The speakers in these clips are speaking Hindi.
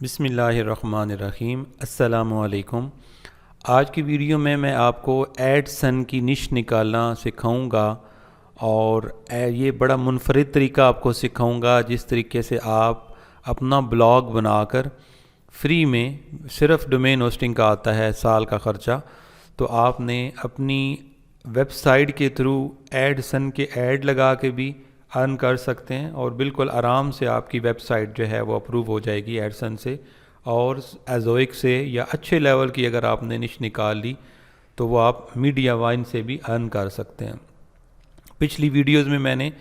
बिस्मिल्लाहिर्रहमानिर्रहीम। अस्सलामुअलैकुम। आज की वीडियो में मैं आपको एडसन की निश निकालना सिखाऊंगा और ये बड़ा मुनफरिद तरीका आपको सिखाऊंगा जिस तरीके से आप अपना ब्लॉग बनाकर फ्री में, सिर्फ डोमेन होस्टिंग का आता है साल का ख़र्चा, तो आपने अपनी वेबसाइट के थ्रू एडसन के ऐड लगा के भी अर्न कर सकते हैं और बिल्कुल आराम से आपकी वेबसाइट जो है वो अप्रूव हो जाएगी एडसन से। और एज़ोइक से या अच्छे लेवल की अगर आपने निश निकाल ली तो वो आप मीडिया वाइन से भी अर्न कर सकते हैं। पिछली वीडियोस में मैंने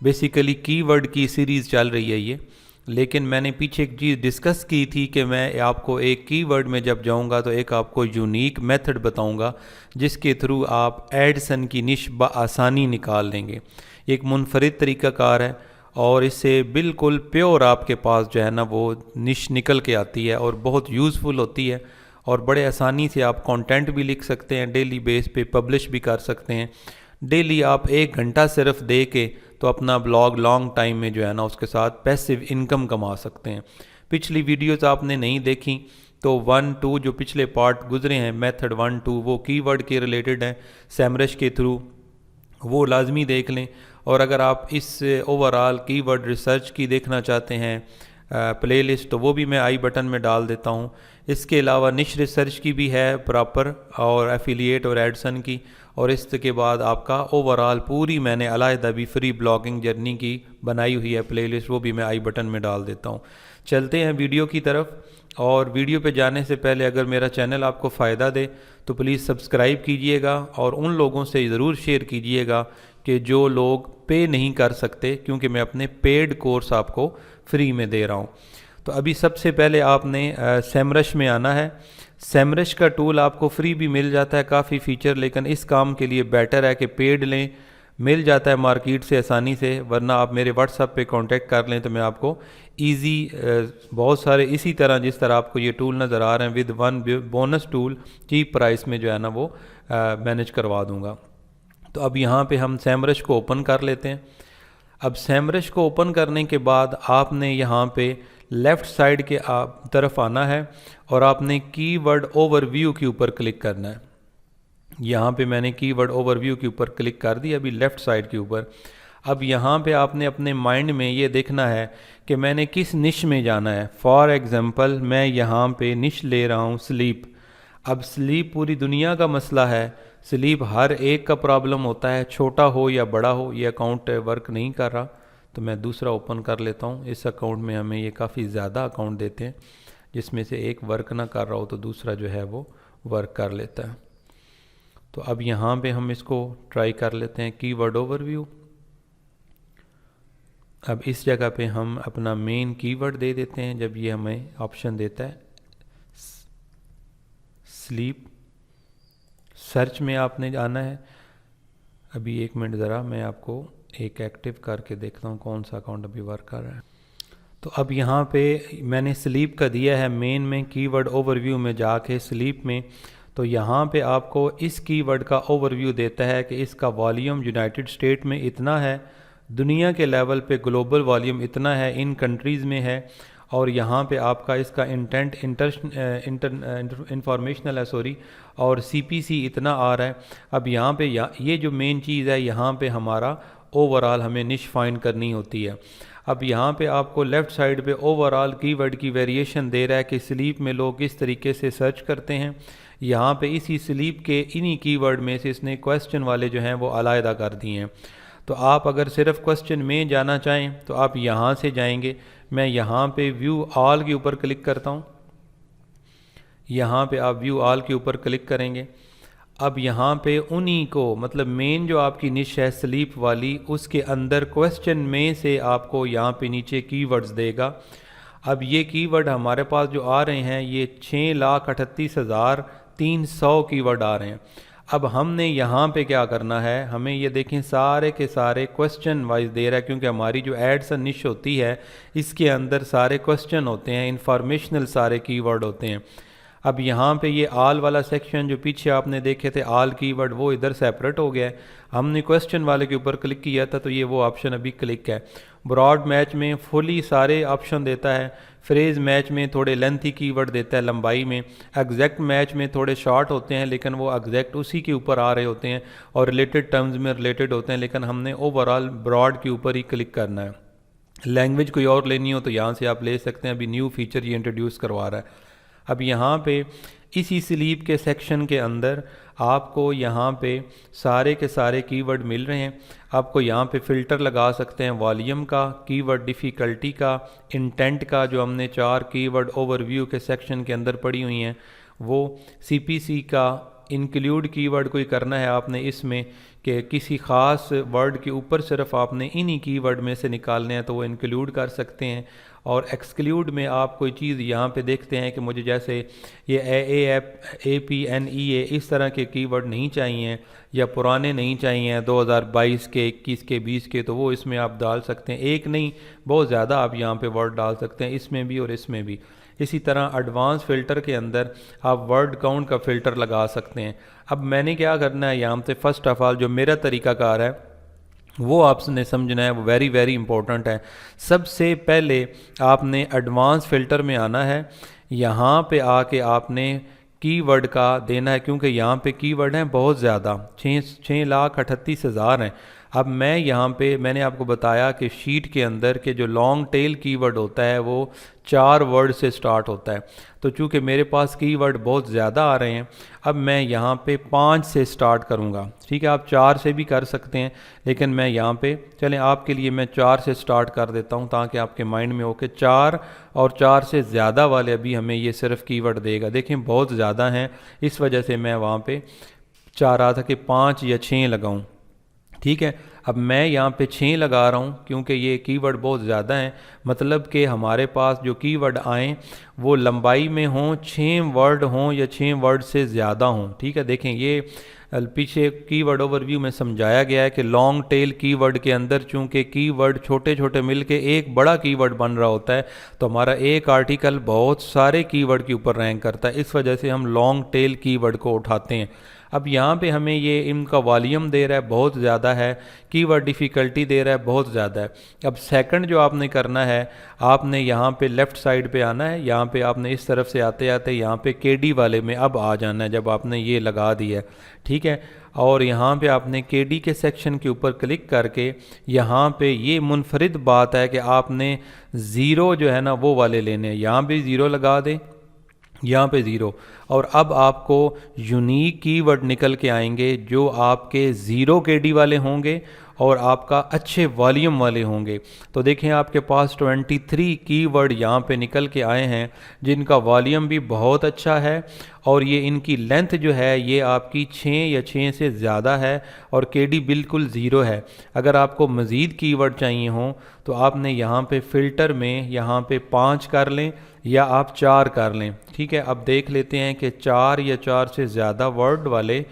बेसिकली कीवर्ड की सीरीज़ चल रही है ये, लेकिन मैंने पीछे एक चीज़ डिस्कस की थी कि मैं आपको एक कीवर्ड में जब जाऊंगा तो एक आपको यूनिक मेथड बताऊंगा जिसके थ्रू आप एडसन की निश बआसानी निकाल लेंगे। एक मुनफरिद तरीक़ाकार है और इससे बिल्कुल प्योर आपके पास जो है ना वो निश निकल के आती है और बहुत यूज़फुल होती है और बड़े आसानी से आप कंटेंट भी लिख सकते हैं, डेली बेस पे पब्लिश भी कर सकते हैं। डेली आप 1 घंटा सिर्फ दे के तो अपना ब्लॉग लॉन्ग टाइम में जो है ना उसके साथ पैसिव इनकम कमा सकते हैं। पिछली वीडियोस आपने नहीं देखी तो 1, 2 जो पिछले पार्ट गुजरे हैं, मेथड 1, 2 वो कीवर्ड के रिलेटेड हैं सेमरश के थ्रू, वो लाजमी देख लें। और अगर आप इस ओवरऑल कीवर्ड रिसर्च की देखना चाहते हैं प्लेलिस्ट तो वो भी मैं आई बटन में डाल देता हूँ। इसके अलावा निश रिसर्च की भी है प्रॉपर और एफिलिएट और एडसन की, और इसके बाद आपका ओवरऑल पूरी मैंने अलहदा भी फ्री ब्लॉगिंग जर्नी की बनाई हुई है प्लेलिस्ट, वो भी मैं आई बटन में डाल देता हूँ। चलते हैं वीडियो की तरफ। और वीडियो पे जाने से पहले अगर मेरा चैनल आपको फ़ायदा दे तो प्लीज़ सब्सक्राइब कीजिएगा और उन लोगों से ज़रूर शेयर कीजिएगा कि जो लोग पे नहीं कर सकते, क्योंकि मैं अपने पेड कोर्स आपको फ्री में दे रहा हूँ। तो अभी सबसे पहले आपने सेमरश में आना है। सेमरश का टूल आपको फ्री भी मिल जाता है काफ़ी फ़ीचर, लेकिन इस काम के लिए बेटर है कि पेड लें। मिल जाता है मार्केट से आसानी से, वरना आप मेरे व्हाट्सएप पे कांटेक्ट कर लें तो मैं आपको इजी बहुत सारे इसी तरह जिस तरह आपको ये टूल नज़र आ रहे हैं with 1 bonus tool cheap price में जो है ना वो मैनेज करवा दूँगा। तो अब यहाँ पे हम सेमरश को ओपन कर लेते हैं। अब सेमरश को ओपन करने के बाद आपने यहाँ पे लेफ़्ट साइड के तरफ आना है और आपने कीवर्ड ओवरव्यू के ऊपर क्लिक करना है। यहाँ पे मैंने कीवर्ड ओवरव्यू के ऊपर क्लिक कर दी, अभी लेफ़्ट साइड के ऊपर। अब यहाँ पे आपने अपने माइंड में ये देखना है कि मैंने किस निश में जाना है। फॉर एग्ज़ाम्पल मैं यहाँ पे निश ले रहा हूँ स्लीप। अब स्लीप पूरी दुनिया का मसला है, स्लीप हर एक का प्रॉब्लम होता है, छोटा हो या बड़ा हो। ये अकाउंट वर्क नहीं कर रहा तो मैं दूसरा ओपन कर लेता हूँ। इस अकाउंट में हमें ये काफ़ी ज़्यादा अकाउंट देते हैं जिसमें से एक वर्क ना कर रहा हो तो दूसरा जो है वो वर्क कर लेता है। तो अब यहाँ पे हम इसको ट्राई कर लेते हैं कीवर्ड ओवरव्यू। अब इस जगह पे हम अपना मेन कीवर्ड दे देते हैं जब ये हमें ऑप्शन देता है स्लीप। सर्च में आपने आना है। अभी 1 मिनट ज़रा मैं आपको एक एक्टिव करके देखता हूँ कौन सा अकाउंट अभी वर्क कर रहा है। तो अब यहाँ पे मैंने स्लीप का दिया है मेन में, कीवर्ड ओवरव्यू में जाके स्लीप में, तो यहाँ पे आपको इस कीवर्ड का ओवरव्यू देता है कि इसका वॉल्यूम यूनाइटेड स्टेट में इतना है, दुनिया के लेवल पे ग्लोबल वॉल्यूम इतना है, इन कंट्रीज़ में है, और यहाँ पे आपका इसका इंटेंट इंफॉर्मेशनल है सॉरी, और सीपीसी इतना आ रहा है। अब यहाँ पे ये जो मेन चीज़ है, यहाँ पे हमारा ओवरऑल हमें निश फाइंड करनी होती है। अब यहाँ पे आपको लेफ़्ट साइड पे ओवरऑल कीवर्ड की वेरिएशन दे रहा है कि स्लीप में लोग किस तरीके से सर्च करते हैं। यहाँ पे इसी स्लीप के इन्हीं कीवर्ड में से इसने क्वेश्चन वाले जो हैं वो अलहदा कर दिए हैं। तो आप अगर सिर्फ क्वेश्चन में जाना चाहें तो आप यहाँ से जाएंगे। मैं यहाँ पे व्यू ऑल के ऊपर क्लिक करता हूँ। यहाँ पे आप व्यू ऑल के ऊपर क्लिक करेंगे। अब यहाँ पे उन्हीं को, मतलब मेन जो आपकी निश है स्लीप वाली, उसके अंदर क्वेश्चन में से आपको यहाँ पे नीचे कीवर्ड्स देगा। अब ये कीवर्ड हमारे पास जो आ रहे हैं ये 6,38,300 कीवर्ड आ रहे हैं। अब हमने यहाँ पे क्या करना है, हमें ये देखें सारे के सारे क्वेश्चन वाइज दे रहा है, क्योंकि हमारी जो एडसन निश होती है इसके अंदर सारे क्वेश्चन होते हैं, इंफॉर्मेशनल सारे कीवर्ड होते हैं। अब यहाँ पे ये आल वाला सेक्शन जो पीछे आपने देखे थे आल कीवर्ड, वो इधर सेपरेट हो गया है। हमने क्वेश्चन वाले के ऊपर क्लिक किया था तो ये वो ऑप्शन अभी क्लिक है। ब्रॉड मैच में फुली सारे ऑप्शन देता है, फ्रेज़ मैच में थोड़े लेंथी कीवर्ड देता है लंबाई में, एग्जैक्ट मैच में थोड़े शॉर्ट होते हैं लेकिन वो एग्जैक्ट उसी के ऊपर आ रहे होते हैं, और रिलेटेड टर्म्स में रिलेटेड होते हैं, लेकिन हमने ओवरऑल ब्रॉड के ऊपर ही क्लिक करना है। लैंग्वेज कोई और लेनी हो तो यहाँ से आप ले सकते हैं, अभी न्यू फीचर ये इंट्रोड्यूस करवा रहा है। अब यहाँ पे इसी स्लीप के सेक्शन के अंदर आपको यहाँ पे सारे के सारे कीवर्ड मिल रहे हैं। आपको यहाँ पे फ़िल्टर लगा सकते हैं वॉल्यूम का, कीवर्ड डिफ़िकल्टी का, इंटेंट का, जो हमने 4 कीवर्ड ओवरव्यू के सेक्शन के अंदर पड़ी हुई हैं वो, सीपीसी का, इंक्लूड कीवर्ड कोई करना है आपने इसमें कि किसी ख़ास वर्ड के ऊपर सिर्फ आपने इन्हीं कीवर्ड में से निकालने हैं तो वो इंक्लूड कर सकते हैं। और एक्सक्लूड में आप कोई चीज़ यहाँ पे देखते हैं कि मुझे जैसे ये APNEA इस तरह के कीवर्ड नहीं चाहिए या पुराने नहीं चाहिए 2022 के, 21 के, 20 के, तो वो इसमें आप डाल सकते हैं। एक नहीं, बहुत ज़्यादा आप यहाँ पे वर्ड डाल सकते हैं, इसमें भी और इसमें भी। इसी तरह एडवांस फ़िल्टर के अंदर आप वर्ड काउंट का फ़िल्टर लगा सकते हैं। अब मैंने क्या करना है यहाँ पे, फ़र्स्ट ऑफ़ ऑल जो मेरा तरीक़ाकार है वो आपने समझना है, वो वेरी वेरी इंपॉर्टेंट है। सबसे पहले आपने एडवांस फ़िल्टर में आना है, यहाँ पे आके आपने कीवर्ड का देना है, क्योंकि यहाँ पे कीवर्ड हैं बहुत ज़्यादा, 6,38,000 हैं। अब मैं यहाँ पे मैंने आपको बताया कि शीट के अंदर के जो लॉन्ग टेल कीवर्ड होता है वो 4 वर्ड से स्टार्ट होता है, तो चूँकि मेरे पास कीवर्ड बहुत ज़्यादा आ रहे हैं, अब मैं यहाँ पे 5 से स्टार्ट करूँगा। ठीक है, आप 4 से भी कर सकते हैं, लेकिन मैं यहाँ पे चलें आपके लिए मैं 4 से स्टार्ट कर देता हूँ ताकि आपके माइंड में हो कि 4 और 4 से ज़्यादा वाले अभी हमें ये सिर्फ कीवर्ड देगा। देखें बहुत ज़्यादा हैं, इस वजह से मैं वहाँ पे चाह रहा था कि 5 या 6 लगाऊँ। ठीक है, अब मैं यहाँ पे 6 लगा रहा हूँ क्योंकि ये कीवर्ड बहुत ज़्यादा हैं, मतलब कि हमारे पास जो कीवर्ड आएँ वो लंबाई में हों, 6 वर्ड हों या 6 वर्ड से ज़्यादा हों। ठीक है, देखें ये पीछे कीवर्ड ओवरव्यू में समझाया गया है कि लॉन्ग टेल कीवर्ड के अंदर चूँकि कीवर्ड छोटे छोटे मिलके एक बड़ा कीवर्ड बन रहा होता है, तो हमारा एक आर्टिकल बहुत सारे कीवर्ड के ऊपर रैंक करता है, इस वजह से हम लॉन्ग टेल कीवर्ड को उठाते हैं। अब यहाँ पे हमें ये इनका वॉल्यूम दे रहा है बहुत ज़्यादा है, कीवर्ड डिफ़िकल्टी दे रहा है बहुत ज़्यादा है। अब सेकंड जो आपने करना है, आपने यहाँ पे लेफ़्ट साइड पे आना है, यहाँ पे आपने इस तरफ से आते आते यहाँ पे केडी वाले में अब आ जाना है जब आपने ये लगा दिया है। ठीक है, और यहाँ पे आपने केडी के सेक्शन के ऊपर क्लिक करके यहाँ पे ये मुनफरिद बात है कि आपने ज़ीरो जो है ना वो वाले लेने हैं, यहाँ भी ज़ीरो लगा दें, यहाँ पे ज़ीरो, और अब आपको यूनिक कीवर्ड निकल के आएंगे जो आपके ज़ीरो केडी वाले होंगे और आपका अच्छे वॉल्यूम वाले होंगे। तो देखें आपके पास 23 कीवर्ड यहाँ पे निकल के आए हैं जिनका वॉल्यूम भी बहुत अच्छा है, और ये इनकी लेंथ जो है ये आपकी 6 या 6 से ज़्यादा है और केडी बिल्कुल ज़ीरो है। अगर आपको मज़ीद कीवर्ड चाहिए हों तो आपने यहाँ पे फ़िल्टर में यहाँ पे 5 कर लें या आप 4 कर लें। ठीक है, अब देख लेते हैं कि 4 या 4 से ज़्यादा वर्ड वाले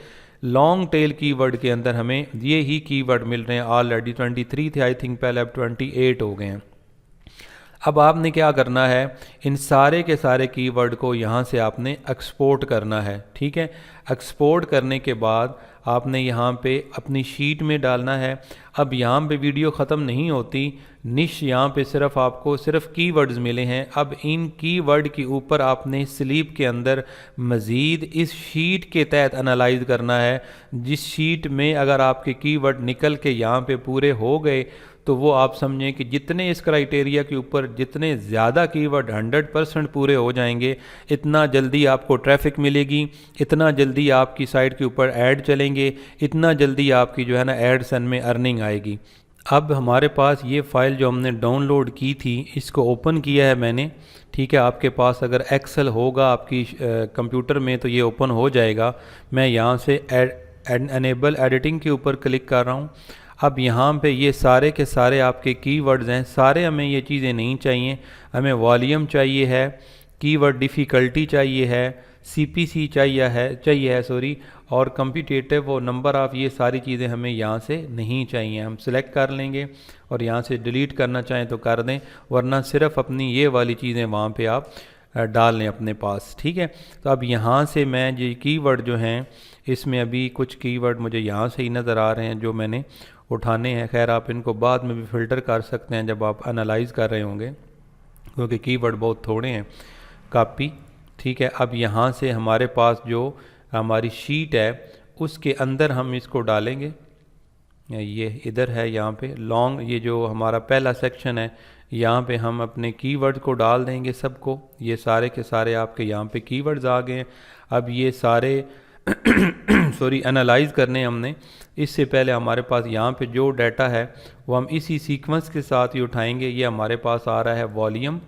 लॉन्ग टेल कीवर्ड के अंदर हमें ये ही कीवर्ड मिल रहे हैं। ऑलरेडी 23 थे आई थिंक पहले, अब 28 हो गए हैं। अब आपने क्या करना है, इन सारे के सारे कीवर्ड को यहाँ से आपने एक्सपोर्ट करना है। ठीक है, एक्सपोर्ट करने के बाद आपने यहाँ पे अपनी शीट में डालना है। अब यहाँ पे वीडियो ख़त्म नहीं होती, निश यहाँ पे सिर्फ आपको सिर्फ कीवर्ड्स मिले हैं। अब इन कीवर्ड के ऊपर आपने स्लीप के अंदर मज़ीद इस शीट के तहत एनालाइज करना है, जिस शीट में अगर आपके कीवर्ड निकल के यहाँ पे पूरे हो गए तो वो आप समझें कि जितने इस क्राइटेरिया के ऊपर जितने ज़्यादा कीवर्ड 100% पूरे हो जाएंगे, इतना जल्दी आपको ट्रैफिक मिलेगी, इतना जल्दी आपकी साइट के ऊपर ऐड चलेंगे, इतना जल्दी आपकी जो है ना एडसन में अर्निंग आएगी। अब हमारे पास ये फ़ाइल जो हमने डाउनलोड की थी इसको ओपन किया है मैंने। ठीक है, आपके पास अगर एक्सेल होगा आपकी कंप्यूटर में तो ये ओपन हो जाएगा। मैं यहाँ से एनेबल एडिटिंग के ऊपर क्लिक कर रहा हूँ। अब यहाँ पे ये सारे के सारे आपके कीवर्ड्स हैं, सारे हमें ये चीज़ें नहीं चाहिए, हमें वॉल्यूम चाहिए है, कीवर्ड डिफ़िकल्टी चाहिए है, सीपीसी चाहिए है सॉरी, और कम्पिटिटिव वो नंबर ऑफ़, ये सारी चीज़ें हमें यहाँ से नहीं चाहिए। हम सिलेक्ट कर लेंगे और यहाँ से डिलीट करना चाहें तो कर दें, वरना सिर्फ अपनी ये वाली चीज़ें वहाँ पे आप डाल लें अपने पास। ठीक है, तो अब यहाँ से मैं ये कीवर्ड जो हैं इसमें अभी कुछ कीवर्ड मुझे यहाँ से ही नज़र आ रहे हैं जो मैंने उठाने हैं। खैर आप इनको बाद में भी फ़िल्टर कर सकते हैं जब आप एनालाइज कर रहे होंगे, क्योंकि कीवर्ड बहुत थोड़े हैं। कॉपी, ठीक है। अब यहाँ से हमारे पास जो हमारी शीट है उसके अंदर हम इसको डालेंगे। ये इधर है, यहाँ पे लॉन्ग, ये जो हमारा पहला सेक्शन है, यहाँ पे हम अपने कीवर्ड को डाल देंगे सबको। ये सारे के सारे आपके यहाँ पे कीवर्ड्स आ गए हैं। अब ये सारे सॉरी एनालाइज करने हमने, इससे पहले हमारे पास यहाँ पे जो डाटा है वो हम इसी सीक्वेंस के साथ ही उठाएंगे। ये हमारे पास आ रहा है वॉल्यूम।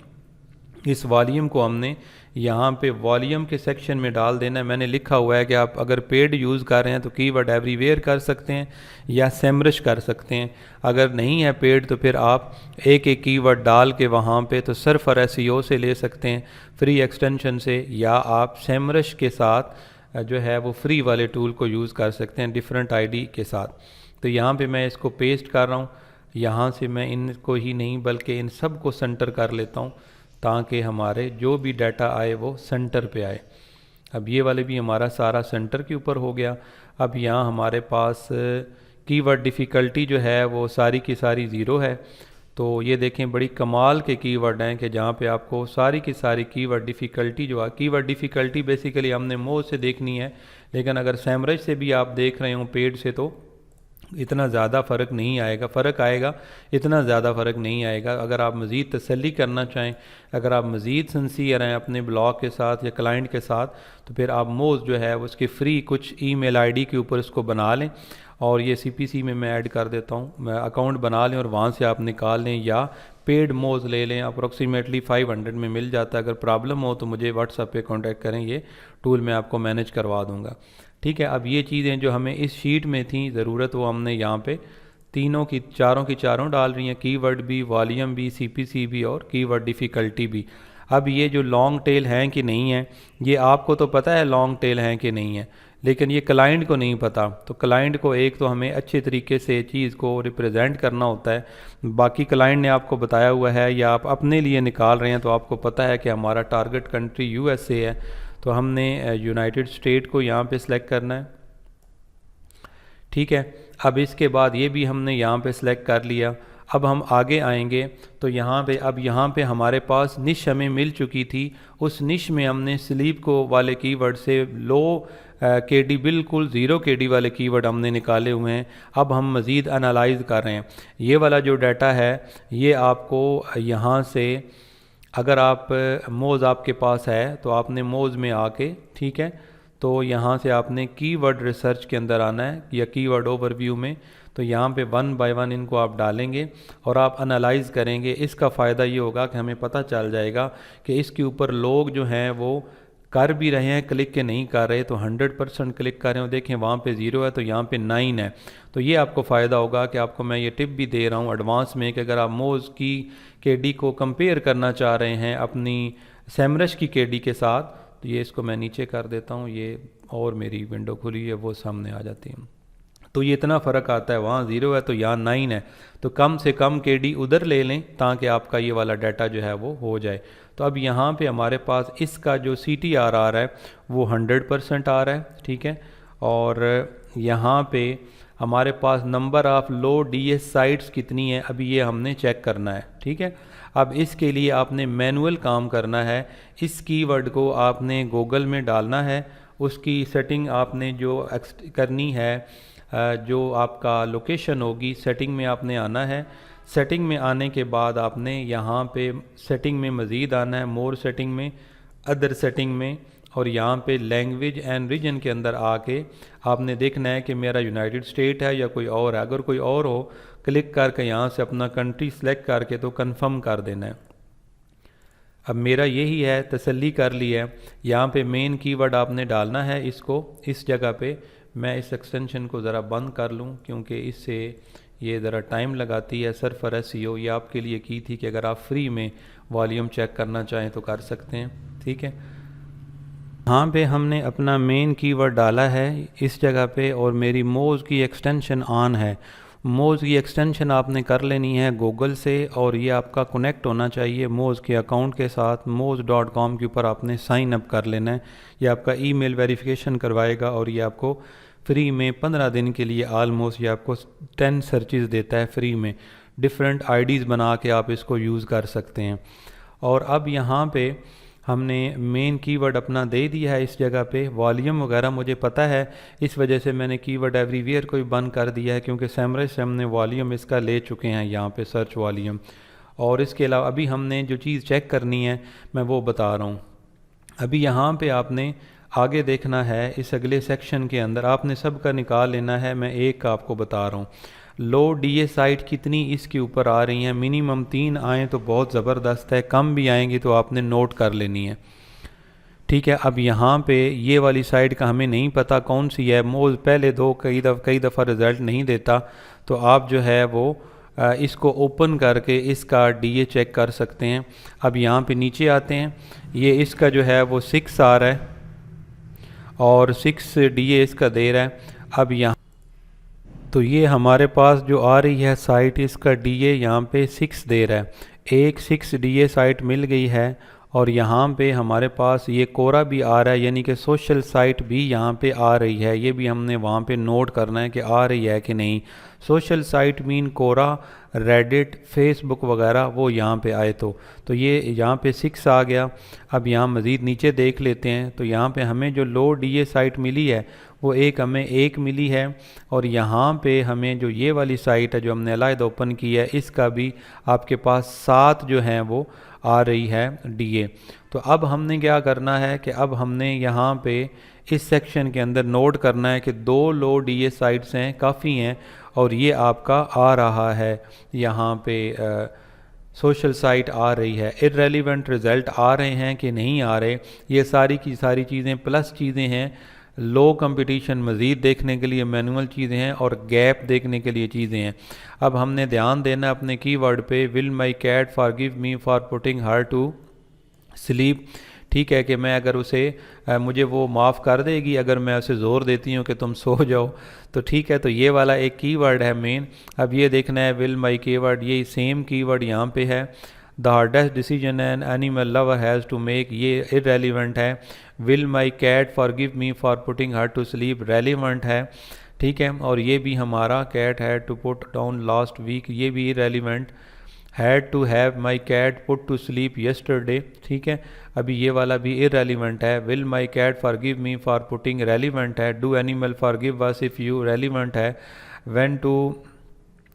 इस वॉल्यूम को हमने यहाँ पे वॉल्यूम के सेक्शन में डाल देना है। मैंने लिखा हुआ है कि आप अगर पेड यूज़ कर रहे हैं तो कीवर्ड एवरीवेयर कर सकते हैं या सेमरश कर सकते हैं। अगर नहीं है पेड तो फिर आप एक एक कीवर्ड डाल के वहाँ पे तो सर्फर एसईओ से ले सकते हैं, फ्री एक्सटेंशन से, या आप सेमरश के साथ जो है वो फ्री वाले टूल को यूज़ कर सकते हैं डिफरेंट आईडी के साथ। तो यहाँ पे मैं इसको पेस्ट कर रहा हूँ। यहाँ से मैं इनको ही नहीं बल्कि इन सब को सेंटर कर लेता हूँ ताकि हमारे जो भी डाटा आए वो सेंटर पे आए। अब ये वाले भी हमारा सारा सेंटर के ऊपर हो गया। अब यहाँ हमारे पास कीवर्ड डिफ़िकल्टी जो है वो सारी की सारी ज़ीरो है। तो ये देखें बड़ी कमाल के कीवर्ड हैं कि जहाँ पे आपको सारी की सारी कीवर्ड डिफ़िकल्टी जो है, कीवर्ड डिफ़िकल्टी बेसिकली हमने मोज से देखनी है, लेकिन अगर सैमरज से भी आप देख रहे हो पेड से तो इतना ज़्यादा फ़र्क नहीं आएगा। फ़र्क आएगा, इतना ज़्यादा फ़र्क नहीं आएगा। अगर आप मज़ीद तसल्ली करना चाहें, अगर आप मज़ीद सिंसियर हैं अपने ब्लॉग के साथ या क्लाइंट के साथ, तो फिर आप मोज जो है उसके फ्री कुछ ईमेल आईडी के ऊपर इसको बना लें और ये सीपीसी में मैं ऐड कर देता हूँ, मैं अकाउंट बना लें और वहाँ से आप निकाल लें या पेड मोज ले लें। अप्रॉक्सीमेटली 500 में मिल जाता है। अगर प्रॉब्लम हो तो मुझे व्हाट्सएप पे कांटेक्ट करें, ये टूल मैं आपको मैनेज करवा दूँगा। ठीक है। अब ये चीज़ें जो हमें इस शीट में थी ज़रूरत, वो हमने यहाँ पे तीनों की चारों डाल रही हैं, कीवर्ड भी, वॉल्यूम भी, सीपीसी भी और कीवर्ड डिफ़िकल्टी भी। अब ये जो लॉन्ग टेल हैं कि नहीं है, ये आपको तो पता है लॉन्ग टेल हैं कि नहीं है, लेकिन ये क्लाइंट को नहीं पता। तो क्लाइंट को एक तो हमें अच्छे तरीके से चीज़ को रिप्रेजेंट करना होता है। बाकी क्लाइंट ने आपको बताया हुआ है या आप अपने लिए निकाल रहे हैं तो आपको पता है कि हमारा टारगेट कंट्री यूएसए है, तो हमने यूनाइटेड स्टेट को यहाँ पे सिलेक्ट करना है। ठीक है। अब इसके बाद ये भी हमने यहाँ पे सिलेक्ट कर लिया। अब हम आगे आएंगे तो यहाँ पे हमारे पास निश हमें मिल चुकी थी। उस निश में हमने स्लीप को वाले कीवर्ड से लो केडी, बिल्कुल 0 केडी वाले कीवर्ड हमने निकाले हुए हैं। अब हम मज़ीद एनालाइज कर रहे हैं। ये वाला जो डाटा है ये आपको यहाँ से, अगर आप मोज़ आपके पास है तो आपने मोज़ में आके, ठीक है, तो यहाँ से आपने कीवर्ड रिसर्च के अंदर आना है या कीवर्ड ओवरव्यू में। तो यहाँ पे 1 बाय 1 इनको आप डालेंगे और आप एनालाइज करेंगे। इसका फ़ायदा ये होगा कि हमें पता चल जाएगा कि इसके ऊपर लोग जो हैं वो कर भी रहे हैं, क्लिक के नहीं कर रहे। तो 100% क्लिक कर रहे हो, देखें वहाँ पे 0 है तो यहाँ पे 9 है। तो ये आपको फ़ायदा होगा कि आपको मैं ये टिप भी दे रहा हूँ एडवांस में कि अगर आप मोज़ की केडी को कंपेयर करना चाह रहे हैं अपनी सेमरश की केडी के साथ, तो ये इसको मैं नीचे कर देता हूँ, ये और मेरी विंडो खुली है वो सामने आ जाती है। तो ये इतना फ़र्क आता है, वहाँ 0 है तो यहाँ 9 है। तो कम से कम केडी उधर ले लें ताकि आपका ये वाला डाटा जो है वो हो जाए। तो अब यहाँ पे हमारे पास इसका जो CTR आ रहा है वो 100% आ रहा है। ठीक है। और यहाँ पे हमारे पास number of low DS sites कितनी है, अभी ये हमने चेक करना है। ठीक है। अब इसके लिए आपने मैनुअल काम करना है। इस कीवर्ड को आपने गूगल में डालना है, उसकी सेटिंग आपने जो करनी है, जो आपका लोकेशन होगी, सेटिंग में आपने आना है। सेटिंग में आने के बाद आपने यहाँ पे सेटिंग में मज़ीद आना है, मोर सेटिंग में, अदर सेटिंग में, और यहाँ पे लैंग्वेज एंड रीजन के अंदर आके आपने देखना है कि मेरा यूनाइटेड स्टेट है या कोई और है। अगर कोई और हो, क्लिक करके यहाँ से अपना कंट्री सेलेक्ट करके तो कंफर्म कर देना है। अब मेरा यही है, तसल्ली कर ली है। यहाँ पे मेन कीवर्ड आपने डालना है इसको, इस जगह पे। मैं इस एक्सटेंशन को ज़रा बंद कर लूँ क्योंकि इससे ये ज़रा टाइम लगाती है। सर्फर एसईओ ये आपके लिए की थी कि अगर आप फ्री में वॉल्यूम चेक करना चाहें तो कर सकते हैं। ठीक है। यहाँ पे हमने अपना मेन कीवर्ड डाला है इस जगह पे, और मेरी मोज़ की एक्सटेंशन ऑन है। मोज़ की एक्सटेंशन आपने कर लेनी है गूगल से, और ये आपका कनेक्ट होना चाहिए मोज़ के अकाउंट के साथ। moz.com के ऊपर आपने साइन अप कर लेना है। ये आपका ईमेल वेरिफिकेशन करवाएगा और ये आपको फ्री में 15 दिन के लिए ऑलमोस्ट ये आपको 10 सर्चेस देता है फ्री में। डिफरेंट आईडीज़ बना के आप इसको यूज़ कर सकते हैं। और अब यहाँ पे हमने मेन कीवर्ड अपना दे दिया है इस जगह पे। वॉल्यूम वगैरह मुझे पता है, इस वजह से मैंने कीवर्ड एवरीवेयर को भी बंद कर दिया है, क्योंकि सैमरज से हमने वॉल्यूम इसका ले चुके हैं यहाँ पे, सर्च वॉल्यूम। और इसके अलावा अभी हमने जो चीज़ चेक करनी है मैं वो बता रहा हूँ। अभी यहाँ पे आपने आगे देखना है, इस अगले सेक्शन के अंदर आपने सब का निकाल लेना है। मैं एक का आपको बता रहा हूँ। लो डीए साइट कितनी इसके ऊपर आ रही हैं, मिनिमम 3 आएँ तो बहुत ज़बरदस्त है, कम भी आएंगी तो आपने नोट कर लेनी है। ठीक है, अब यहाँ पे ये वाली साइड का हमें नहीं पता कौन सी है, मोज पहले दो कई दफ़ा रिज़ल्ट नहीं देता, तो आप जो है वो इसको ओपन करके इसका डीए चेक कर सकते हैं। अब यहाँ पे नीचे आते हैं, ये इसका जो है वो 6 आ रहा है और 6 डीए इसका दे रहा है। अब यहाँ तो ये हमारे पास जो आ रही है साइट, इसका डीए यहाँ पे 6 दे रहा है। एक 6 डीए साइट मिल गई है और यहाँ पे हमारे पास ये कोरा भी आ रहा है, यानी कि सोशल साइट भी यहाँ पे आ रही है। ये भी हमने वहाँ पे नोट करना है कि आ रही है कि नहीं। सोशल साइट मीन कोरा, रेडिट, फेसबुक वगैरह वो यहाँ पे आए तो ये यहाँ पे 6 आ गया। अब यहाँ मज़ीद नीचे देख लेते हैं, तो यहाँ पे हमें जो लो डीए साइट मिली है वो हमें एक मिली है। और यहाँ पे हमें जो ये वाली साइट है जो हमने अलग ओपन की है, इसका भी आपके पास 7 जो हैं वो आ रही है डीए। तो अब हमने क्या करना है कि अब हमने यहाँ पे इस सेक्शन के अंदर नोट करना है कि 2 लो डीए साइट्स हैं, काफ़ी हैं, और ये आपका आ रहा है यहाँ पे सोशल साइट आ रही है। इररेलेवेंट रिज़ल्ट आ रहे हैं कि नहीं आ रहे, ये सारी की सारी चीज़ें प्लस चीज़ें हैं। लो कंपटीशन मज़ीद देखने के लिए मैनुअल चीज़ें हैं और गैप देखने के लिए चीज़ें हैं। अब हमने ध्यान देना अपने कीवर्ड पे, will my cat forgive me for putting her to sleep. ठीक है कि मैं अगर उसे मुझे वो माफ़ कर देगी अगर मैं उसे ज़ोर देती हूँ कि तुम सो जाओ, तो ठीक है। तो ये वाला एक कीवर्ड है मेन। अब ये देखना है विल माई कीवर्ड, ये सेम कीवर्ड यहाँ पे है। The hardest decision an animal lover has to make, ये इररेलेवेंट है। Will my cat forgive me for putting her to sleep relevant है। ठीक है, और ये भी हमारा cat had to put down last week, ये भी irrelevant. Had to have my cat put to sleep yesterday, ठीक है, अभी ये वाला भी इररेलेवेंट है। Will my cat forgive me for putting relevant है। Do animal forgive us if you relevant है। When to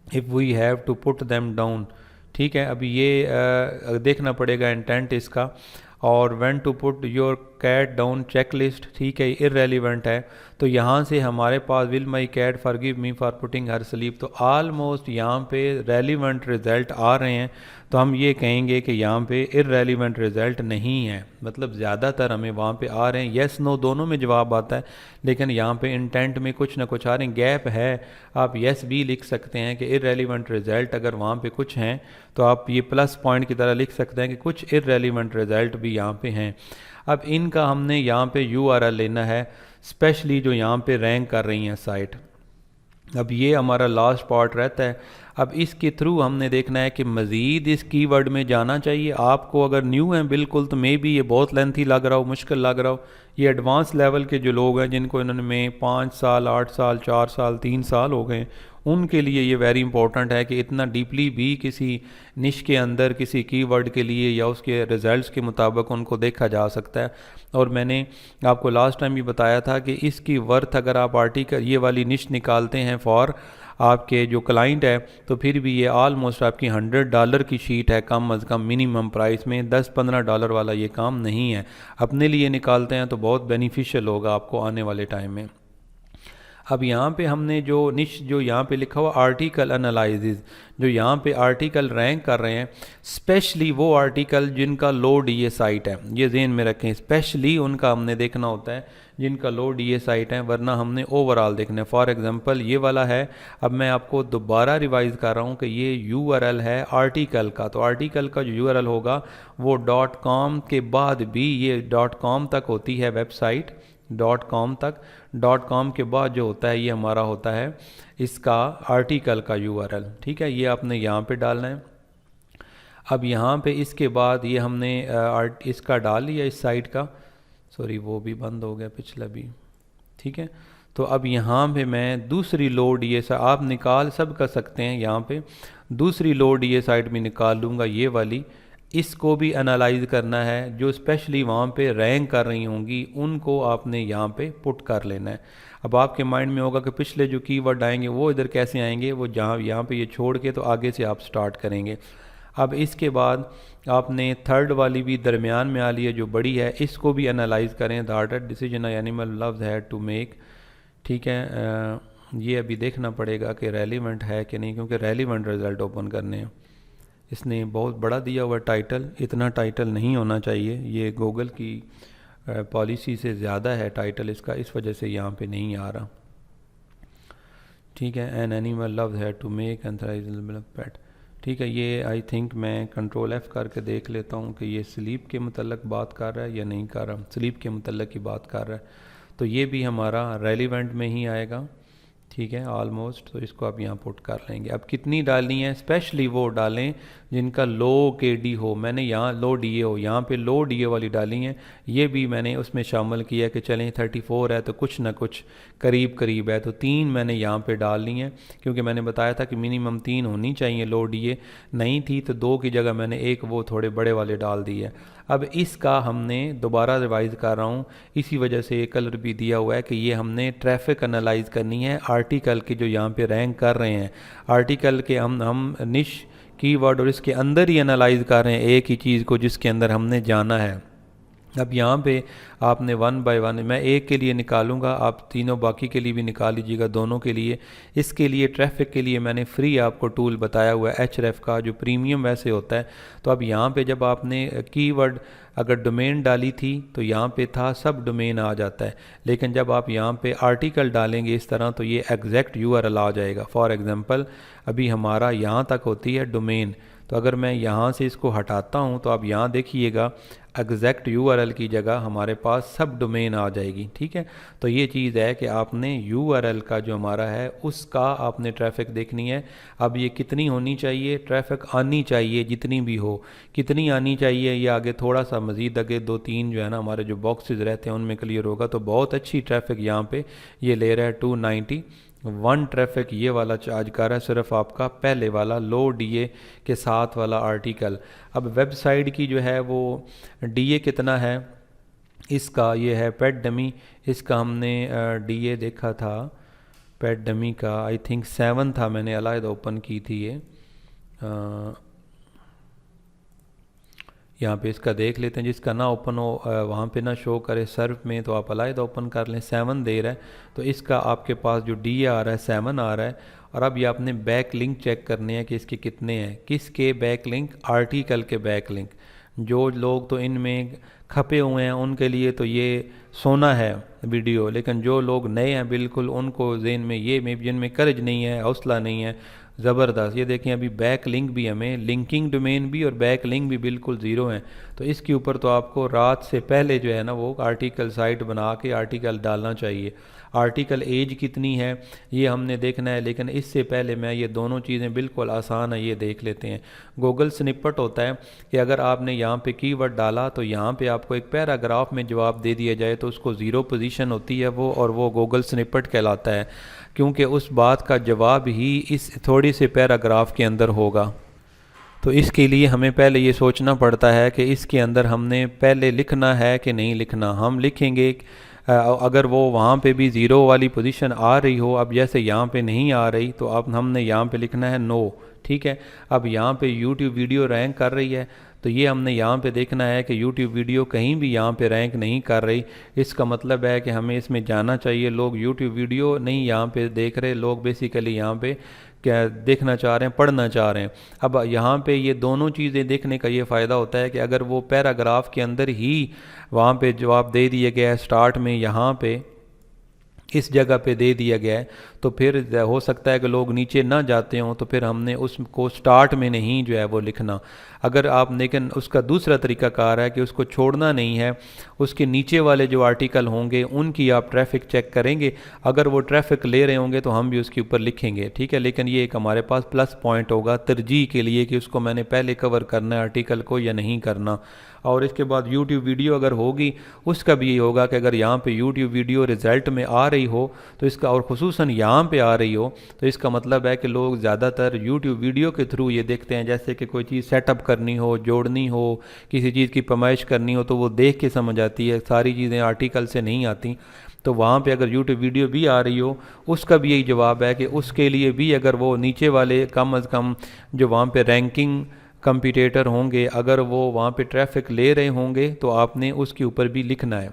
if we have to put them down, ठीक है, अभी ये देखना पड़ेगा इंटेंट इसका। और when to put your cat down checklist, ठीक है, इररेलेवेंट है। तो यहाँ से हमारे पास will my cat forgive me for putting her sleep, तो ऑलमोस्ट यहाँ पे रेलिवेंट रिज़ल्ट आ रहे हैं। तो हम ये कहेंगे कि यहाँ पे इररेलेवेंट रिज़ल्ट नहीं है, मतलब ज़्यादातर हमें वहाँ पे आ रहे हैं। येस नो दोनों में जवाब आता है, लेकिन यहाँ पे इंटेंट में कुछ ना कुछ आ रहे हैं, गैप है। आप येस भी लिख सकते हैं कि इररेलेवेंट रिज़ल्ट अगर वहाँ पे कुछ हैं, तो आप ये प्लस पॉइंट की तरह लिख सकते हैं कि कुछ इररेलेवेंट रिज़ल्ट भी यहाँ पे हैं। अब इनका हमने यहाँ पे URL लेना है, स्पेशली जो यहाँ पे रैंक कर रही हैं साइट। अब ये हमारा लास्ट पार्ट रहता है। अब इसके थ्रू हमने देखना है कि मज़ीद इस कीवर्ड में जाना चाहिए। आपको अगर न्यू है बिल्कुल, तो मे बी ये बहुत लेंथी लग रहा हो, मुश्किल लग रहा हो। ये एडवांस लेवल के जो लोग हैं जिनको इन्होंने में 5 साल 8 साल 4 साल 3 साल हो गए, उनके लिए ये वेरी इंपॉर्टेंट है कि इतना डीपली भी किसी निश के अंदर किसी कीवर्ड के लिए या उसके रिजल्ट्स के मुताबिक उनको देखा जा सकता है। और मैंने आपको लास्ट टाइम भी बताया था कि इसकी वर्थ अगर आप आर्टिकल ये वाली निश निकालते हैं फॉर आपके जो क्लाइंट है, तो फिर भी ये ऑलमोस्ट आपकी $100 की शीट है कम अज़ कम मिनिमम प्राइस में। $10-15 वाला ये काम नहीं है। अपने लिए निकालते हैं तो बहुत बेनिफिशियल होगा आपको आने वाले टाइम में। अब यहाँ पे हमने जो निश जो यहाँ पे लिखा हुआ आर्टिकल एनालिसिस, जो यहाँ पे आर्टिकल रैंक कर रहे हैं, स्पेशली वो आर्टिकल जिनका लो डीए साइट है, ये ज़हन में रखें, स्पेशली उनका हमने देखना होता है जिनका लो डीए साइट है, वरना हमने ओवरऑल देखना है। फॉर एग्जांपल ये वाला है, अब मैं आपको दोबारा रिवाइज़ कर रहा हूँ कि ये URL है आर्टिकल का। तो आर्टिकल का जो URL होगा वो .com के बाद भी ये .com तक होती है वेबसाइट, .com तक। .com के बाद जो होता है ये हमारा होता है इसका आर्टिकल का URL, ठीक है, ये आपने यहाँ पे डालना है। अब यहाँ पे इसके बाद ये हमने इसका डाल लिया इस साइट का, सॉरी वो भी बंद हो गया पिछला भी, ठीक है। तो अब यहाँ पे मैं दूसरी लो डी ए आप निकाल सब कर सकते हैं, यहाँ पे दूसरी लो डी ए साइड में निकाल लूँगा ये वाली। इसको भी एनालाइज करना है, जो स्पेशली वहाँ पे रैंक कर रही होंगी उनको आपने यहाँ पे पुट कर लेना है। अब आपके माइंड में होगा कि पिछले जो कीवर्ड आएंगे वो इधर कैसे आएंगे, वो जहाँ यहाँ पे ये छोड़ के तो आगे से आप स्टार्ट करेंगे। अब इसके बाद आपने थर्ड वाली भी दरमियान में आ ली है जो बड़ी है, इसको भी एनालाइज करें। The hardest decision animal loves had to make, ठीक है। ये अभी देखना पड़ेगा कि रेलिवेंट है कि नहीं, क्योंकि रेलिवेंट रिज़ल्ट ओपन करने हैं। इसने बहुत बड़ा दिया हुआ टाइटल, इतना टाइटल नहीं होना चाहिए, ये गूगल की पॉलिसी से ज़्यादा है टाइटल इसका, इस वजह से यहाँ पे नहीं आ रहा, ठीक है। An animal loves had to make and pet, ठीक है। ये आई थिंक मैं कंट्रोल F करके देख लेता हूँ कि ये स्लीप के मतलब बात कर रहा है या नहीं कर रहा। स्लीप के मतलब की बात कर रहा है, तो ये भी हमारा रेलिवेंट में ही आएगा, ठीक है, ऑलमोस्ट। तो इसको आप यहाँ पुट कर लेंगे। अब कितनी डालनी है, स्पेशली वो डालें जिनका लो KD हो। मैंने यहाँ लो DA हो, यहाँ पे लो DA वाली डाली हैं, ये भी मैंने उसमें शामिल किया कि चलें 34 है तो कुछ ना कुछ करीब करीब है, तो 3 मैंने यहाँ पे डालनी है, क्योंकि मैंने बताया था कि मिनिमम 3 होनी चाहिए। लो DA नहीं थी तो 2 की जगह मैंने एक वो थोड़े बड़े वाले डाल दिए। अब इसका हमने दोबारा रिवाइज़ कर रहा हूँ, इसी वजह से ये कलर भी दिया हुआ है कि ये हमने ट्रैफिक एनालाइज करनी है आर्टिकल के जो यहाँ पे रैंक कर रहे हैं। आर्टिकल के हम निश कीवर्ड और इसके अंदर ही एनालाइज कर रहे हैं एक ही चीज़ को जिसके अंदर हमने जाना है। अब यहाँ पे आपने 1 बाय 1 मैं एक के लिए निकालूंगा, आप तीनों बाकी के लिए भी निकाल लीजिएगा, दोनों के लिए। इसके लिए ट्रैफिक के लिए मैंने फ्री आपको टूल बताया हुआ है Href का, जो प्रीमियम वैसे होता है। तो अब यहाँ पे जब आपने कीवर्ड अगर डोमेन डाली थी तो यहाँ पे था सब डोमेन आ जाता है, लेकिन जब आप यहाँ पे आर्टिकल डालेंगे इस तरह तो ये एग्जैक्ट URL आ जाएगा। फॉर एग्जांपल अभी हमारा यहाँ तक होती है डोमेन, तो अगर मैं यहाँ से इसको हटाता हूँ तो आप यहाँ देखिएगा एग्जैक्ट URL की जगह हमारे पास सब डोमेन आ जाएगी, ठीक है। तो ये चीज़ है कि आपने URL का जो हमारा है उसका आपने ट्रैफिक देखनी है। अब ये कितनी होनी चाहिए, ट्रैफिक आनी चाहिए जितनी भी हो, कितनी आनी चाहिए ये आगे थोड़ा सा मज़ीद आगे 2-3 जो है ना हमारे जो बॉक्सेस रहते हैं उनमें क्लियर होगा। तो बहुत अच्छी ट्रैफिक यहाँ पे ये ले रहा है। 291 ट्रैफिक ये वाला चार्ज कर रहा है, सिर्फ आपका पहले वाला लो DA के साथ वाला आर्टिकल। अब वेबसाइट की जो है वो DA कितना है इसका, ये है पेट डमी, इसका हमने DA देखा था पेट डमी का, आई थिंक 7 था, मैंने अलग ओपन की थी ये। यहाँ पे इसका देख लेते हैं, जिसका ना ओपन हो वहाँ पे ना शो करे सर्फ में तो आप अलग ओपन कर लें। 7 दे रहा है, तो इसका आपके पास जो DA आ रहा है 7 आ रहा है। और अब ये आपने बैक लिंक चेक करने हैं कि इसके कितने हैं। किसके बैक लिंक, आर्टिकल के बैक लिंक। जो लोग तो इनमें खपे हुए हैं उनके लिए तो ये सोना है वीडियो, लेकिन जो लोग नए हैं बिल्कुल उनको ज़हन में ये में जिनमें कर्ज नहीं है, हौसला नहीं है, ज़बरदस्त। ये देखें अभी बैक लिंक भी हमें, लिंकिंग डोमेन भी और बैक लिंक भी बिल्कुल ज़ीरो हैं। तो इसके ऊपर तो आपको रात से पहले जो है ना वो आर्टिकल साइट बना के आर्टिकल डालना चाहिए। आर्टिकल एज कितनी है ये हमने देखना है, लेकिन इससे पहले मैं ये दोनों चीज़ें बिल्कुल आसान है ये देख लेते हैं। गूगल स्निपेट होता है कि अगर आपने यहाँ पे कीवर्ड डाला तो यहाँ पे आपको एक पैराग्राफ में जवाब दे दिया जाए तो उसको 0 पोजीशन होती है वो, और वो गूगल स्निपेट कहलाता है, क्योंकि उस बात का जवाब ही इस थोड़ी से पैराग्राफ के अंदर होगा। तो इसके लिए हमें पहले ये सोचना पड़ता है कि इसके अंदर हमने पहले लिखना है कि नहीं लिखना। हम लिखेंगे अगर वो वहाँ पे भी 0 वाली पोजीशन आ रही हो, अब जैसे यहाँ पे नहीं आ रही तो अब हमने यहाँ पे लिखना है नो, ठीक है। अब यहाँ पे YouTube वीडियो रैंक कर रही है तो ये हमने यहाँ पे देखना है कि YouTube वीडियो कहीं भी यहाँ पे रैंक नहीं कर रही। इसका मतलब है कि हमें इसमें जाना चाहिए। लोग YouTube वीडियो नहीं यहाँ पे देख रहे, लोग बेसिकली यहाँ पे क्या देखना चाह रहे हैं, पढ़ना चाह रहे हैं। अब यहाँ पे ये दोनों चीज़ें देखने का ये फ़ायदा होता है कि अगर वो पैराग्राफ के अंदर ही वहाँ पे जवाब दे दिया गया है स्टार्ट में, यहाँ पे इस जगह पे दे दिया गया है, तो फिर हो सकता है कि लोग नीचे ना जाते हों, तो फिर हमने उसको स्टार्ट में नहीं जो है वो लिखना। अगर आप, लेकिन उसका दूसरा तरीक़ाकार है कि उसको छोड़ना नहीं है, उसके नीचे वाले जो आर्टिकल होंगे उनकी आप ट्रैफिक चेक करेंगे, अगर वो ट्रैफिक ले रहे होंगे तो हम भी उसके ऊपर लिखेंगे, ठीक है। लेकिन ये एक हमारे पास प्लस पॉइंट होगा तरजीह के लिए कि उसको मैंने पहले कवर करना है आर्टिकल को या नहीं करना। और इसके बाद यूट्यूब वीडियो अगर होगी उसका भी ये होगा कि अगर यहाँ पे यूट्यूब वीडियो रिज़ल्ट में आ रही हो तो इसका, और ख़ुसूसन यहाँ पे आ रही हो, तो इसका मतलब है कि लोग ज़्यादातर यूट्यूब वीडियो के थ्रू ये देखते हैं। जैसे कि कोई चीज़ सेटअप करनी हो, जोड़नी हो, किसी चीज़ की पैमाइश करनी हो, तो वो देख के समझ आती है, सारी चीज़ें आर्टिकल से नहीं आती। तो वहाँ पे अगर यूट्यूब वीडियो भी आ रही हो, उसका भी यही जवाब है कि उसके लिए भी अगर वो नीचे वाले कम अज़ कम जो वहाँ पे रैंकिंग कंपटीटर होंगे, अगर वो वहाँ पे ट्रैफिक ले रहे होंगे तो आपने उसके ऊपर भी लिखना है।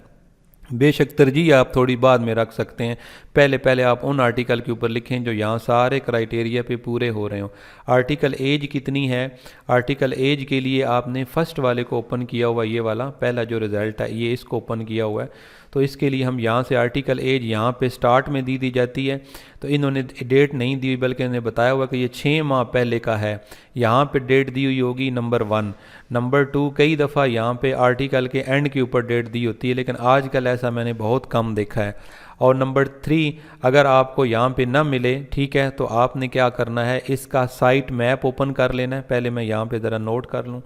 बेशक तरजीह आप थोड़ी बाद में रख सकते हैं, पहले पहले आप उन आर्टिकल के ऊपर लिखें जो यहाँ सारे क्राइटेरिया पे पूरे हो रहे हों। आर्टिकल एज कितनी है, आर्टिकल एज के लिए आपने फ़र्स्ट वाले को ओपन किया हुआ, ये वाला पहला जो रिज़ल्ट है ये इसको ओपन किया हुआ है। तो इसके लिए हम यहाँ से आर्टिकल एज यहाँ पे स्टार्ट में दी जाती है, तो इन्होंने डेट नहीं दी बल्कि इन्होंने बताया हुआ कि ये 6 माह पहले का है। यहाँ पे डेट दी हुई होगी नंबर 1। नंबर 2, कई दफ़ा यहाँ पे आर्टिकल के एंड के ऊपर डेट दी होती है, लेकिन आजकल ऐसा मैंने बहुत कम देखा है। और नंबर 3, अगर आपको यहाँ पे ना मिले, ठीक है, तो आपने क्या करना है, इसका साइट मैप ओपन कर लेना है। पहले मैं यहाँ पे ज़रा नोट कर लूँ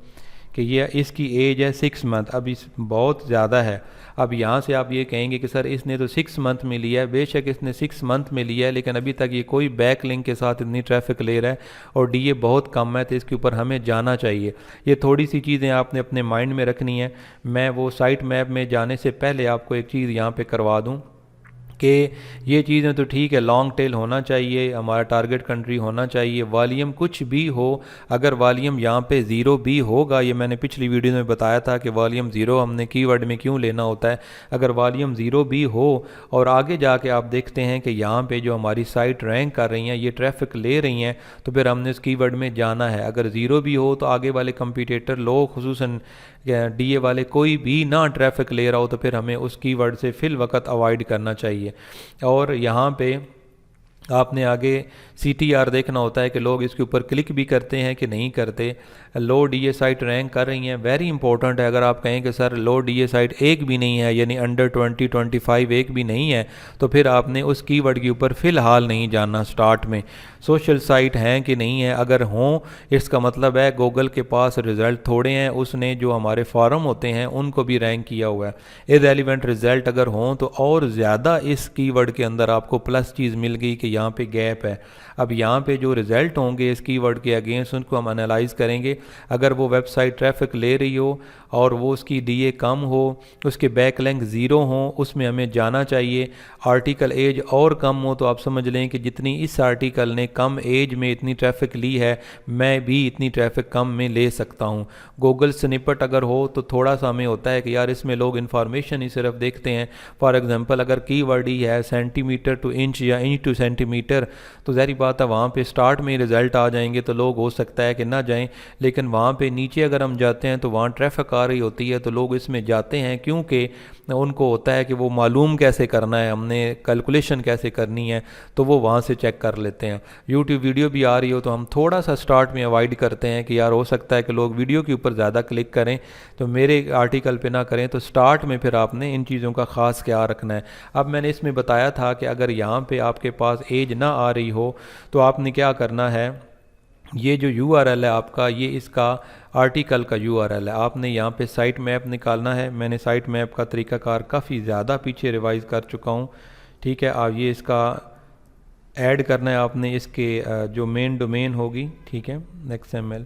कि ये इसकी एज है 6 मंथ, अब इस बहुत ज़्यादा है। अब यहाँ से आप ये कहेंगे कि सर इसने तो 6 मंथ में लिया है, बेशक इसने 6 मंथ में लिया है, लेकिन अभी तक ये कोई बैक लिंक के साथ इतनी ट्रैफिक ले रहा है और डीए बहुत कम है, तो इसके ऊपर हमें जाना चाहिए। ये थोड़ी सी चीज़ें आपने अपने माइंड में रखनी है। मैं वो साइट मैप में जाने से पहले आपको एक चीज़ यहाँ पर करवा दूँ कि ये चीज़ें तो ठीक है, लॉन्ग टेल होना चाहिए, हमारा टारगेट कंट्री होना चाहिए, वॉल्यूम कुछ भी हो, अगर वॉल्यूम यहाँ पे ज़ीरो भी होगा, ये मैंने पिछली वीडियो में बताया था कि वॉल्यूम ज़ीरो हमने कीवर्ड में क्यों लेना होता है। अगर वॉल्यूम ज़ीरो भी हो और आगे जाके आप देखते हैं कि यहाँ पे जो हमारी साइट रैंक कर रही हैं, ये ट्रैफिक ले रही हैं, तो फिर हमने उस कीवर्ड में जाना है। अगर ज़ीरो भी हो तो आगे वाले कंपटीटर लोग, खुसूसन डीए वाले, कोई भी ना ट्रैफिक ले रहा हो, तो फिर हमें उस कीवर्ड से फिल वक्त अवॉइड करना चाहिए। और यहाँ पे आपने आगे CTR देखना होता है कि लोग इसके ऊपर क्लिक भी करते हैं कि नहीं करते। लो डीए साइट रैंक कर रही हैं, वेरी इंपॉर्टेंट है। अगर आप कहें कि सर लो डीए साइट एक भी नहीं है, यानी अंडर 20-25 एक भी नहीं है, तो फिर आपने उस कीवर्ड के ऊपर फ़िलहाल नहीं जाना स्टार्ट में। सोशल साइट हैं कि नहीं है, अगर हों इसका मतलब है गूगल के पास रिज़ल्ट थोड़े हैं, उसने जो हमारे फॉरम होते हैं उनको भी रैंक किया हुआ है। इररेलेवेंट रिज़ल्ट अगर हों तो और ज़्यादा इस कीवर्ड के अंदर आपको प्लस चीज़ मिल गई कि यहाँ पे गैप है। अब यहाँ पे जो रिज़ल्ट होंगे इस कीवर्ड के अगेंस्ट, उनको हम एनालाइज करेंगे। अगर वो वेबसाइट ट्रैफिक ले रही हो और वो उसकी डीए कम हो, उसके बैक लिंक ज़ीरो हो, उसमें हमें जाना चाहिए। आर्टिकल एज और कम हो तो आप समझ लें कि जितनी इस आर्टिकल ने कम एज में इतनी ट्रैफिक ली है, मैं भी इतनी ट्रैफिक कम में ले सकता हूँ। गूगल स्निपेट अगर हो तो थोड़ा सा हमें होता है कि यार इसमें लोग इन्फॉर्मेशन ही सिर्फ देखते हैं। फॉर एग्जांपल अगर कीवर्ड ही है सेंटीमीटर टू इंच या इंच टू सेंटीमीटर, तो ज़ाहिर बात है वहाँ पे स्टार्ट में रिज़ल्ट आ जाएंगे तो लोग हो सकता है कि ना जाएं। लेकिन वहाँ पे नीचे अगर हम जाते हैं तो वहाँ ट्रैफिक आ रही होती है, तो लोग इसमें जाते हैं क्योंकि उनको होता है कि वो मालूम कैसे करना है, हमने कैलकुलेशन कैसे करनी है, तो वो वहाँ से चेक कर लेते हैं। यूट्यूब वीडियो भी आ रही हो तो हम थोड़ा सा स्टार्ट में अवॉइड करते हैं कि यार हो सकता है कि लोग वीडियो के ऊपर ज़्यादा क्लिक करें तो मेरे आर्टिकल पे ना करें, तो स्टार्ट में फिर आपने इन चीज़ों का ख़ास ख्याल रखना है। अब मैंने इसमें बताया था कि अगर यहाँ पे आपके पास एज ना आ रही हो तो आपने क्या करना है, ये जो URL है आपका, ये इसका आर्टिकल का URL है। आपने यहाँ पे साइट मैप निकालना है। मैंने साइट मैप का तरीक़ाकार काफ़ी ज़्यादा पीछे रिवाइज़ कर चुका हूँ, ठीक है। आप ये इसका ऐड करना है आपने, इसके जो मेन डोमेन होगी, ठीक है, XML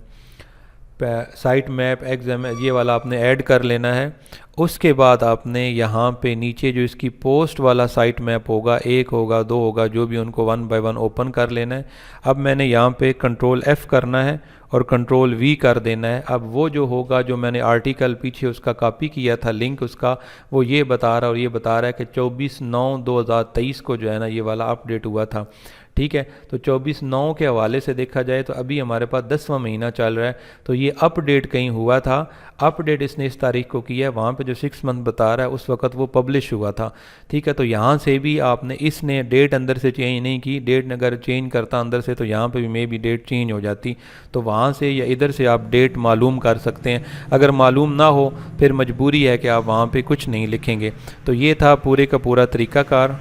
साइट मैप XML ये वाला आपने ऐड कर लेना है। उसके बाद आपने यहाँ पे नीचे जो इसकी पोस्ट वाला साइट मैप होगा, 1 होगा 2 होगा, जो भी, उनको 1 बाय 1 ओपन कर लेना है। अब मैंने यहाँ पे कंट्रोल F करना है और कंट्रोल V कर देना है। अब वो जो होगा, जो मैंने आर्टिकल पीछे उसका कॉपी किया था लिंक उसका, वो ये बता रहा है और ये बता रहा है कि 24/9/2023 को जो है ना ये वाला अपडेट हुआ था, ठीक है। तो 24/9 के हवाले से देखा जाए तो अभी हमारे पास 10वां महीना चल रहा है, तो ये अपडेट कहीं हुआ था, अपडेट इसने इस तारीख को किया है, वहाँ पे जो 6 मंथ बता रहा है उस वक्त वो पब्लिश हुआ था, ठीक है। तो यहाँ से भी आपने, इसने डेट अंदर से चेंज नहीं की, डेट अगर चेंज करता अंदर से तो यहाँ पे भी मे बी डेट चेंज हो जाती, तो वहाँ से या इधर से आप डेट मालूम कर सकते हैं। अगर मालूम ना हो फिर मजबूरी है कि आप वहाँ पे कुछ नहीं लिखेंगे। तो ये था पूरे का पूरा तरीक़ाकार,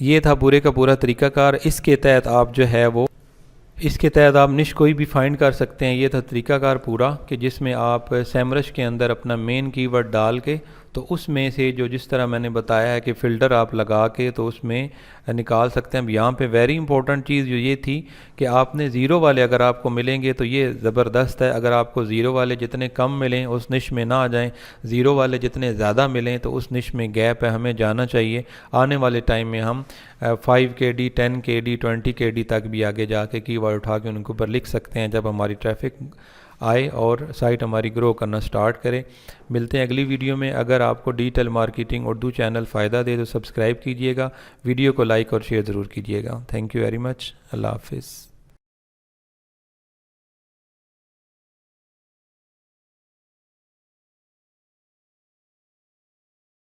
ये था पूरे का पूरा तरीक़ाकार। इसके तहत आप जो है वो, इसके तहत आप निश कोई भी फाइंड कर सकते हैं। ये था तरीक़ाकार पूरा कि जिसमें आप सैमरश के अंदर अपना मेन कीवर्ड डाल के, तो उसमें से जो जिस तरह मैंने बताया है कि फ़िल्टर आप लगा के तो उसमें निकाल सकते हैं। अब यहाँ पे वेरी इंपॉर्टेंट चीज़ जो ये थी कि आपने ज़ीरो वाले अगर आपको मिलेंगे तो ये ज़बरदस्त है, अगर आपको ज़ीरो वाले जितने कम मिलें उस निश में ना आ जाएं, ज़ीरो वाले जितने ज़्यादा मिलें तो उस निश में गैप है, हमें जाना चाहिए। आने वाले टाइम में हम 5 KD 10 KD 20 KD तक भी आगे जाके कीवर्ड उठा के उनके ऊपर लिख सकते हैं जब हमारी ट्रैफिक आए और साइट हमारी ग्रो करना स्टार्ट करे। मिलते हैं अगली वीडियो में। अगर आपको डिजिटल मार्केटिंग उर्दू चैनल फ़ायदा दे तो सब्सक्राइब कीजिएगा, वीडियो को लाइक और शेयर ज़रूर कीजिएगा। Thank you very much. अल्लाह हाफिज़।